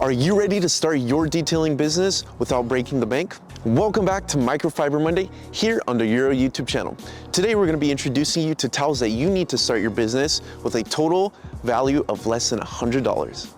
Are you ready to start your detailing business without breaking the bank? Welcome back to Microfiber Monday here on the Euro YouTube channel. Today we're going to be introducing you to towels that you need to start your business with a total value of less than $100.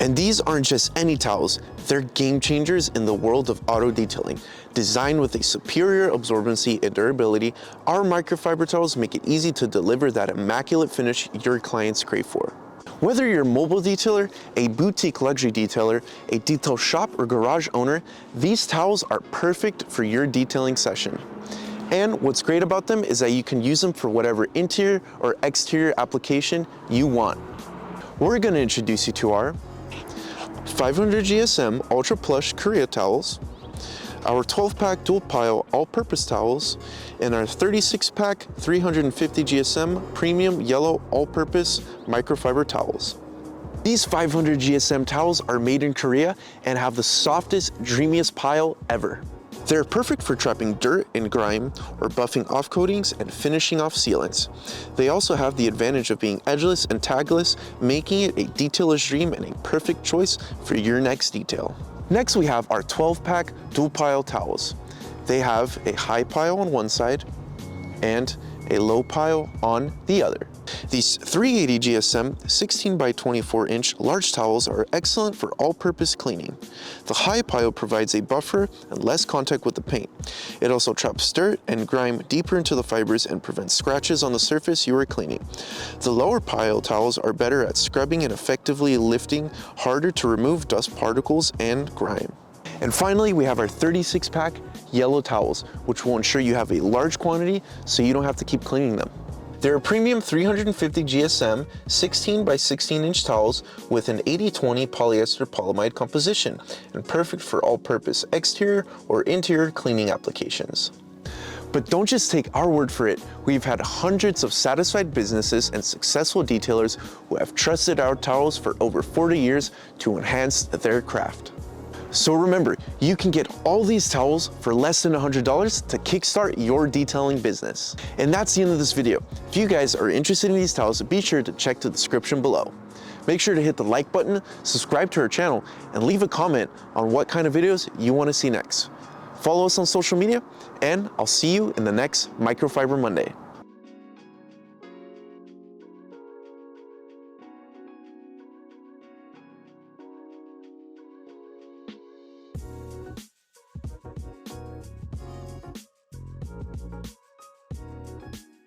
And these aren't just any towels, they're game changers in the world of auto detailing. Designed with a superior absorbency and durability, our microfiber towels make it easy to deliver that immaculate finish your clients crave for. Whether you're a mobile detailer, a boutique luxury detailer, a detail shop or garage owner, these towels are perfect for your detailing session. And what's great about them is that you can use them for whatever interior or exterior application you want. We're going to introduce you to our 500 GSM Ultra Plush Korea towels, our 12-pack dual pile all-purpose towels, and our 36-pack 350 GSM premium yellow all-purpose microfiber towels. These 500 GSM towels are made in Korea and have the softest, dreamiest pile ever. They're perfect for trapping dirt and grime or buffing off coatings and finishing off sealants. They also have the advantage of being edgeless and tagless, making it a detailer's dream and a perfect choice for your next detail. Next, we have our 12-pack dual pile towels. They have a high pile on one side and a low pile on the other. These 380 GSM 16 by 24 inch large towels are excellent for all-purpose cleaning. The high pile provides a buffer and less contact with the paint. It also traps dirt and grime deeper into the fibers and prevents scratches on the surface you are cleaning. The lower pile towels are better at scrubbing and effectively lifting, harder to remove dust particles and grime. And finally, we have our 36-pack yellow towels, which will ensure you have a large quantity so you don't have to keep cleaning them. They're a premium 350 GSM 16 by 16 inch towels with an 80-20 polyester polyamide composition and perfect for all-purpose exterior or interior cleaning applications. But don't just take our word for it. We've had hundreds of satisfied businesses and successful detailers who have trusted our towels for over 40 years to enhance their craft. So remember, you can get all these towels for less than $100 to kickstart your detailing business. And that's the end of this video. If you guys are interested in these towels, be sure to check the description below. Make sure to hit the like button, subscribe to our channel, and leave a comment on what kind of videos you want to see next. Follow us on social media, and I'll see you in the next Microfiber Monday.